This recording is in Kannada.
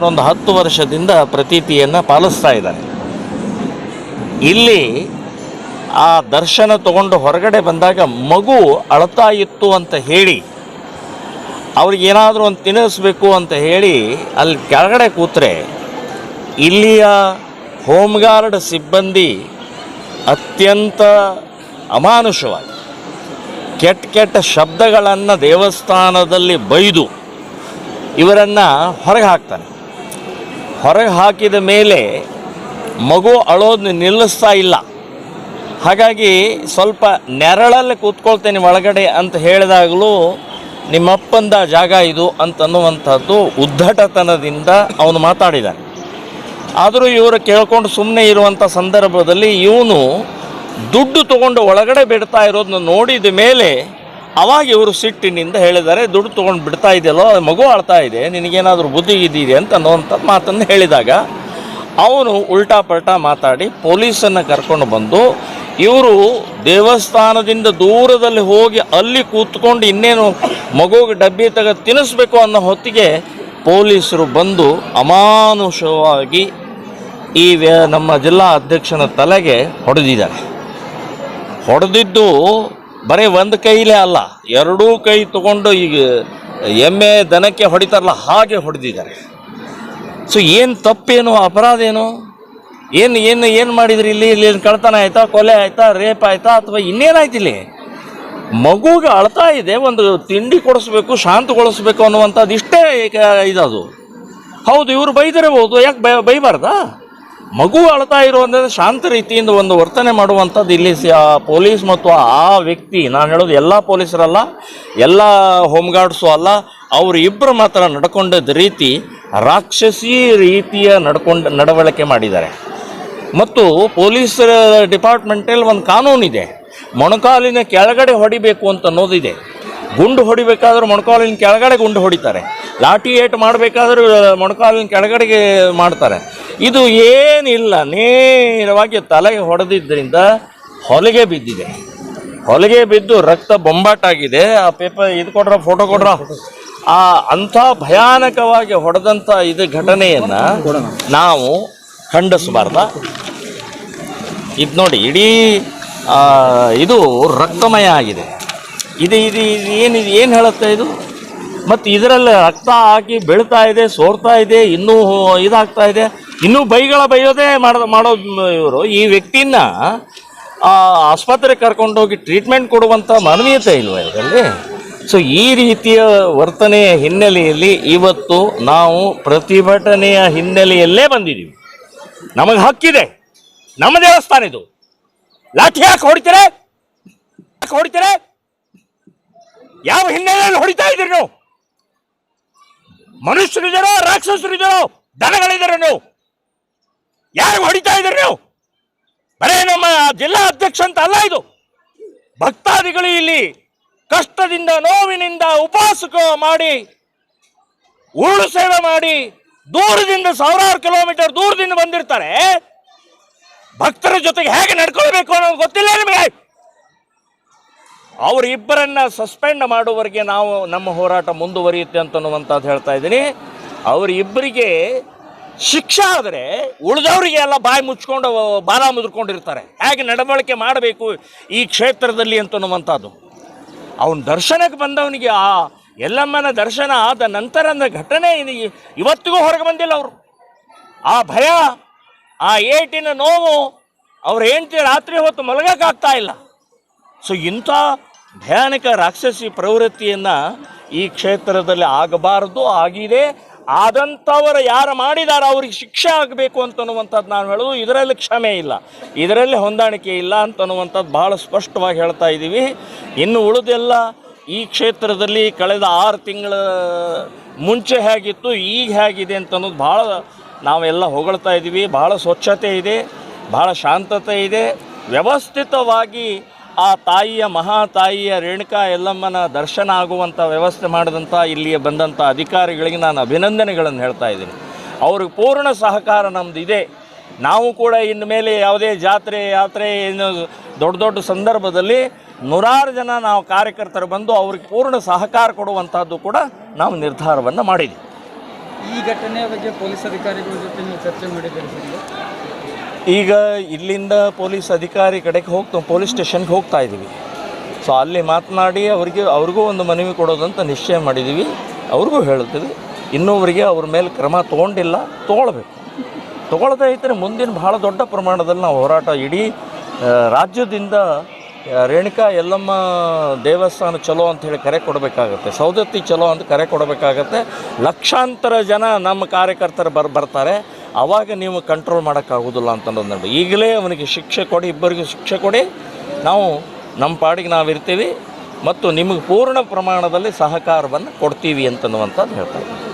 ಒಂದು 10 ವರ್ಷದಿಂದ ಪ್ರತೀತಿಯನ್ನು ಪಾಲಿಸ್ತಾ ಇದ್ದಾರೆ. ಇಲ್ಲಿ ಆ ದರ್ಶನ ತಗೊಂಡು ಹೊರಗಡೆ ಬಂದಾಗ ಮಗು ಅಳ್ತಾ ಇತ್ತು ಅಂತ ಹೇಳಿ ಅವ್ರಿಗೇನಾದರೂ ಒಂದು ತಿನ್ನಿಸ್ಬೇಕು ಅಂತ ಹೇಳಿ ಅಲ್ಲಿ ಕೆಳಗಡೆ ಕೂತ್ರೆ ಇಲ್ಲಿಯ ಹೋಮ್ ಗಾರ್ಡ್ ಸಿಬ್ಬಂದಿ ಅತ್ಯಂತ ಅಮಾನುಷವಾಗಿ ಕೆಟ್ಟ ಶಬ್ದಗಳನ್ನು ದೇವಸ್ಥಾನದಲ್ಲಿ ಬೈದು ಇವರನ್ನು ಹೊರಗೆ ಹಾಕ್ತಾನೆ. ಹೊರಗೆ ಹಾಕಿದ ಮೇಲೆ ಮಗು ಅಳೋದನ್ನ ನಿಲ್ಲಿಸ್ತಾ ಇಲ್ಲ. ಹಾಗಾಗಿ ಸ್ವಲ್ಪ ನೆರಳಲ್ಲಿ ಕೂತ್ಕೊಳ್ತೇನೆ ಒಳಗಡೆ ಅಂತ ಹೇಳಿದಾಗಲೂ ನಿಮ್ಮಪ್ಪಂದ ಜಾಗ ಇದು ಅಂತನ್ನುವಂಥದ್ದು ಉದ್ದಟತನದಿಂದ ಅವನು ಮಾತಾಡಿದ್ದಾನೆ. ಆದರೂ ಇವರು ಕೇಳ್ಕೊಂಡು ಸುಮ್ಮನೆ ಇರುವಂಥ ಸಂದರ್ಭದಲ್ಲಿ ಇವನು ದುಡ್ಡು ತೊಗೊಂಡು ಒಳಗಡೆ ಬಿಡ್ತಾ ಇರೋದನ್ನ ನೋಡಿದ ಮೇಲೆ ಅವಾಗ ಇವರು ಸಿಟ್ಟಿನಿಂದ ಹೇಳಿದ್ದಾರೆ, ದುಡ್ಡು ತೊಗೊಂಡು ಬಿಡ್ತಾ ಇದೆಯಲ್ಲೋ, ಮಗು ಆಳ್ತಾ ಇದೆ, ನಿನಗೇನಾದರೂ ಬುದ್ಧಿ ಇದ್ದಿದೆ ಅಂತ ಅನ್ನೋವಂಥದ್ದು ಮಾತನ್ನು ಹೇಳಿದಾಗ ಅವನು ಉಲ್ಟಾ ಪಲ್ಟಾ ಮಾತಾಡಿ ಪೊಲೀಸನ್ನು ಕರ್ಕೊಂಡು ಬಂದು ಇವರು ದೇವಸ್ಥಾನದಿಂದ ದೂರದಲ್ಲಿ ಹೋಗಿ ಅಲ್ಲಿ ಕೂತ್ಕೊಂಡು ಇನ್ನೇನು ಮಗುವಿಗೆ ಡಬ್ಬಿ ತೆಗೆದು ತಿನ್ನಿಸ್ಬೇಕು ಅನ್ನೋ ಹೊತ್ತಿಗೆ ಪೊಲೀಸರು ಬಂದು ಅಮಾನುಷವಾಗಿ ಈ ನಮ್ಮ ಜಿಲ್ಲಾ ಅಧ್ಯಕ್ಷನ ತಲೆಗೆ ಹೊಡೆದಿದ್ದಾರೆ. ಹೊಡೆದಿದ್ದು ಬರೀ ಒಂದು ಕೈಲೇ ಅಲ್ಲ, ಎರಡೂ ಕೈ ತಗೊಂಡು ಈಗ ಎಮ್ಮೆ ದನಕ್ಕೆ ಹೊಡಿತಾರಲ್ಲ ಹಾಗೆ ಹೊಡೆದಿದ್ದಾರೆ. ಸೊ ಏನು ತಪ್ಪೇನು, ಅಪರಾಧ ಏನು, ಏನು ಮಾಡಿದ್ರಿ? ಇಲ್ಲಿ ಕಳ್ತನ ಆಯಿತಾ, ಕೊಲೆ ಆಯಿತಾ, ರೇಪ್ ಆಯಿತಾ, ಅಥವಾ ಇನ್ನೇನಾಯ್ತು? ಇಲ್ಲಿ ಮಗುಗೆ ಅಳ್ತಾ ಇದೆ, ಒಂದು ತಿಂಡಿ ಕೊಡಿಸ್ಬೇಕು, ಶಾಂತಗೊಳಿಸ್ಬೇಕು ಅನ್ನುವಂಥದ್ದು ಇಷ್ಟೇ ಇದದು. ಹೌದು, ಇವರು ಬೈದಿರಬಹುದು, ಯಾಕೆ ಬೈಬಾರ್ದಾ? ಮಗು ಅಳ್ತಾ ಇರುವಂಥದ್ದು ಶಾಂತ ರೀತಿಯಿಂದ ಒಂದು ವರ್ತನೆ ಮಾಡುವಂಥದ್ದು ಇಲ್ಲಿ ಪೊಲೀಸ್ ಮತ್ತು ಆ ವ್ಯಕ್ತಿ, ನಾನು ಹೇಳೋದು ಎಲ್ಲ ಪೊಲೀಸರಲ್ಲ, ಎಲ್ಲ ಹೋಮ್ ಗಾರ್ಡ್ಸು ಅಲ್ಲ, ಅವರು ಇಬ್ಬರು ಮಾತ್ರ ನಡ್ಕೊಂಡದ ರೀತಿ ರಾಕ್ಷಸಿ ರೀತಿಯ ನಡವಳಿಕೆ ಮಾಡಿದ್ದಾರೆ. ಮತ್ತು ಪೊಲೀಸ್ ಡಿಪಾರ್ಟ್ಮೆಂಟಲ್ಲಿ ಒಂದು ಕಾನೂನಿದೆ, ಮೊಣಕಾಲಿನ ಕೆಳಗಡೆ ಹೊಡಿಬೇಕು ಅಂತ ಅನ್ನೋದಿದೆ. ಗುಂಡು ಹೊಡಿಬೇಕಾದ್ರೂ ಮೊಣಕಾಲಿನ ಕೆಳಗಡೆ ಗುಂಡು ಹೊಡಿತಾರೆ, ಲಾಠಿ ಏಟು ಮಾಡಬೇಕಾದ್ರೂ ಮೊಣಕಾಲಿನ ಕೆಳಗಡೆಗೆ ಮಾಡ್ತಾರೆ. ಇದು ಏನಿಲ್ಲ, ನೇರವಾಗಿ ತಲೆಗೆ ಹೊಡೆದಿದ್ದರಿಂದ ಹೊಲಿಗೆ ಬಿದ್ದಿದೆ. ಹೊಲಿಗೆ ಬಿದ್ದು ರಕ್ತ ಬೊಂಬಾಟಾಗಿದೆ. ಆ ಪೇಪರ್ ಇದು ಕೊಡ್ರ, ಫೋಟೋ ಕೊಡ್ರ. ಅಂಥ ಭಯಾನಕವಾಗಿ ಹೊಡೆದಂಥ ಇದು ಘಟನೆಯನ್ನು ನಾವು ಖಂಡಿಸಬಾರ್ದ? ಇದು ನೋಡಿ, ಇಡೀ ಇದು ರಕ್ತಮಯ ಆಗಿದೆ. ಇದು ಏನು ಹೇಳುತ್ತೆ ಇದು? ಮತ್ತು ಇದರಲ್ಲಿ ರಕ್ತ ಹಾಕಿ ಬೆಳೀತಾ ಇದೆ, ಸೋರ್ತಾ ಇದೆ, ಇನ್ನೂ ಇದಾಗ್ತಾ ಇದೆ, ಇನ್ನೂ ಬೈಯೋದೇ ಮಾಡೋದು. ಇವರು ಈ ವ್ಯಕ್ತಿನ ಆಸ್ಪತ್ರೆಗೆ ಕರ್ಕೊಂಡೋಗಿ ಟ್ರೀಟ್ಮೆಂಟ್ ಕೊಡುವಂಥ ಮಾನವೀಯತೆ ಇಲ್ವ ಇದರಲ್ಲಿ? ಸೊ ಈ ರೀತಿಯ ವರ್ತನೆಯ ಹಿನ್ನೆಲೆಯಲ್ಲಿ ಇವತ್ತು ನಾವು ಪ್ರತಿಭಟನೆಯ ಹಿನ್ನೆಲೆಯಲ್ಲೇ ಬಂದಿದ್ದೀವಿ. ನಮಗೆ ಹಕ್ಕಿದೆ, ನಮ್ಮ ದೇವಸ್ಥಾನ ಇದು. ಲಾಠಿ ಯಾಕೆ ಹೊಡಿತಾರೆ? ಯಾವ ಹಿನ್ನೆಲೆಯಲ್ಲಿ ಹೊಡಿತಾ ಇದ್ದೀರಿ ನೀವು? ಮನುಷ್ಯರಿದ್ದಾರೋ, ರಾಕ್ಷಸರಿದ್ದಾರೋ, ದನಗಳಿದ್ದಾರೋ? ನೀವು ಯಾರು ಹೊಡಿತಾ ಇದ್ದೀರಿ ನೀವು? ಬರೇ ನಮ್ಮ ಜಿಲ್ಲಾ ಅಧ್ಯಕ್ಷ ಅಂತ ಅಲ್ಲ, ಇದು ಭಕ್ತಾದಿಗಳು ಇಲ್ಲಿ ಕಷ್ಟದಿಂದ ನೋವಿನಿಂದ ಉಪವಾಸ ಮಾಡಿ ಉರುಳು ಸೇವೆ ಮಾಡಿ ದೂರದಿಂದ ಸಾವಿರಾರು ಕಿಲೋಮೀಟರ್ ದೂರದಿಂದ ಬಂದಿರ್ತಾರೆ. ಭಕ್ತರ ಜೊತೆಗೆ ಹೇಗೆ ನಡ್ಕೊಳ್ಬೇಕು ಅನ್ನೋದು ಗೊತ್ತಿಲ್ಲ ನಿಮಗೆ? ಅವರಿಬ್ಬರನ್ನ ಸಸ್ಪೆಂಡ್ ಮಾಡುವವರೆಗೆ ನಾವು ನಮ್ಮ ಹೋರಾಟ ಮುಂದುವರಿಯುತ್ತೆ ಅಂತನ್ನುವಂಥದ್ದು ಹೇಳ್ತಾ ಇದ್ದೀನಿ. ಅವರಿಬ್ಬರಿಗೆ ಶಿಕ್ಷೆ ಆದರೆ ಉಳಿದವರಿಗೆ ಎಲ್ಲ ಬಾಯಿ ಮುಚ್ಕೊಂಡು ಬಾಲ ಮುದ್ಕೊಂಡಿರ್ತಾರೆ, ಹೇಗೆ ನಡವಳಿಕೆ ಮಾಡಬೇಕು ಈ ಕ್ಷೇತ್ರದಲ್ಲಿ ಅಂತನ್ನುವಂಥದ್ದು. ಅವನ ದರ್ಶನಕ್ಕೆ ಬಂದವನಿಗೆ ಆ ಎಲ್ಲಮ್ಮನ ದರ್ಶನ ಆದ ನಂತರದ ಘಟನೆ ಇವತ್ತಿಗೂ ಹೊರಗೆ ಬಂದಿಲ್ಲ. ಅವರು ಆ ಭಯ, ಆ ಏಟಿನ ನೋವು, ಅವ್ರ ಹೆಂಡತಿ ರಾತ್ರಿ ಹೊತ್ತು ಮಲಗೋಕ್ಕಾಗ್ತಾ ಇಲ್ಲ. ಸೊ ಇಂಥ ಭಯಾನಕ ರಾಕ್ಷಸಿ ಪ್ರವೃತ್ತಿಯನ್ನು ಈ ಕ್ಷೇತ್ರದಲ್ಲಿ ಆಗಬಾರದು, ಆಗಿದೆ. ಆದಂಥವರು ಯಾರು ಮಾಡಿದಾರೋ ಅವ್ರಿಗೆ ಶಿಕ್ಷೆ ಆಗಬೇಕು ಅಂತನ್ನುವಂಥದ್ದು ನಾನು ಹೇಳೋದು. ಇದರಲ್ಲಿ ಕ್ಷಮೆ ಇಲ್ಲ, ಇದರಲ್ಲಿ ಹೊಂದಾಣಿಕೆ ಇಲ್ಲ ಅಂತನ್ನುವಂಥದ್ದು ಭಾಳ ಸ್ಪಷ್ಟವಾಗಿ ಹೇಳ್ತಾ ಇದ್ದೀವಿ. ಇನ್ನು ಉಳಿದೆಲ್ಲ ಈ ಕ್ಷೇತ್ರದಲ್ಲಿ ಕಳೆದ 6 ತಿಂಗಳ ಮುಂಚೆ ಹೇಗಿತ್ತು, ಈಗ ಹೇಗಿದೆ ಅಂತನ್ನೋದು ಭಾಳ ನಾವೆಲ್ಲ ಹೊಗಳ್ತಾ ಇದ್ದೀವಿ. ಭಾಳ ಸ್ವಚ್ಛತೆ ಇದೆ, ಭಾಳ ಶಾಂತತೆ ಇದೆ. ವ್ಯವಸ್ಥಿತವಾಗಿ ಆ ತಾಯಿಯ, ಮಹಾತಾಯಿಯ ರೇಣುಕಾ ಯಲ್ಲಮ್ಮನ ದರ್ಶನ ಆಗುವಂಥ ವ್ಯವಸ್ಥೆ ಮಾಡಿದಂಥ ಇಲ್ಲಿಗೆ ಬಂದಂಥ ಅಧಿಕಾರಿಗಳಿಗೆ ನಾನು ಅಭಿನಂದನೆಗಳನ್ನು ಹೇಳ್ತಾ ಇದ್ದೀನಿ. ಅವ್ರಿಗೆ ಪೂರ್ಣ ಸಹಕಾರ ನಮ್ಮದು ಇದೆ. ನಾವು ಕೂಡ ಇನ್ನು ಮೇಲೆ ಯಾವುದೇ ಯಾತ್ರೆ ಏನು ದೊಡ್ಡ ಸಂದರ್ಭದಲ್ಲಿ 100 ಜನ ನಾವು ಕಾರ್ಯಕರ್ತರು ಬಂದು ಅವ್ರಿಗೆ ಪೂರ್ಣ ಸಹಕಾರ ಕೊಡುವಂಥದ್ದು ಕೂಡ ನಾವು ನಿರ್ಧಾರವನ್ನು ಮಾಡಿದ್ದೀವಿ. ಈ ಘಟನೆಯ ಬಗ್ಗೆ ಪೊಲೀಸ್ ಅಧಿಕಾರಿಗಳ ಜೊತೆ ನೀವು ಚರ್ಚೆ ಮಾಡಿದ್ದೀರಿ ಸರ್? ಈಗ ಇಲ್ಲಿಂದ ಪೊಲೀಸ್ ಅಧಿಕಾರಿ ಕಡೆಗೆ ಪೊಲೀಸ್ ಸ್ಟೇಷನ್ಗೆ ಹೋಗ್ತಾ ಇದ್ದೀವಿ. ಸೊ ಅಲ್ಲಿ ಮಾತನಾಡಿ ಅವ್ರಿಗೂ ಒಂದು ಮನವಿ ಕೊಡೋದಂತ ನಿಶ್ಚಯ ಮಾಡಿದ್ದೀವಿ. ಅವ್ರಿಗೂ ಹೇಳ್ತೀವಿ, ಇನ್ನೊವರಿಗೆ ಅವ್ರ ಮೇಲೆ ಕ್ರಮ ತೊಗೊಂಡಿಲ್ಲ, ತೊಗೊಳ್ದೇ ಇದ್ದರೆ ಮುಂದಿನ ಭಾಳ ದೊಡ್ಡ ಪ್ರಮಾಣದಲ್ಲಿ ನಾವು ಹೋರಾಟ ಇಡೀ ರಾಜ್ಯದಿಂದ ರೇಣುಕಾ ಯಲ್ಲಮ್ಮ ದೇವಸ್ಥಾನ ಚಲೋ ಅಂತ ಹೇಳಿ ಕರೆ ಕೊಡಬೇಕಾಗತ್ತೆ, ಸೌದತ್ತಿ ಚಲೋ ಅಂತ ಕರೆ ಕೊಡಬೇಕಾಗತ್ತೆ. ಲಕ್ಷಾಂತರ ಜನ ನಮ್ಮ ಕಾರ್ಯಕರ್ತರು ಬರ್ತಾರೆ. ಆವಾಗ ನೀವು ಕಂಟ್ರೋಲ್ ಮಾಡೋಕ್ಕಾಗೋದಿಲ್ಲ ಅಂತನ್ನೋದು. ಈಗಲೇ ಅವನಿಗೆ ಶಿಕ್ಷೆ ಕೊಡಿ, ಇಬ್ಬರಿಗೂ ಶಿಕ್ಷೆ ಕೊಡಿ, ನಾವು ನಮ್ಮ ಪಾಡಿಗೆ ನಾವು ಇರ್ತೀವಿ ಮತ್ತು ನಿಮಗೆ ಪೂರ್ಣ ಪ್ರಮಾಣದಲ್ಲಿ ಸಹಕಾರವನ್ನು ಕೊಡ್ತೀವಿ ಅಂತನ್ನುವಂಥದ್ದು ಹೇಳ್ತಾ ಇದ್ದೀನಿ.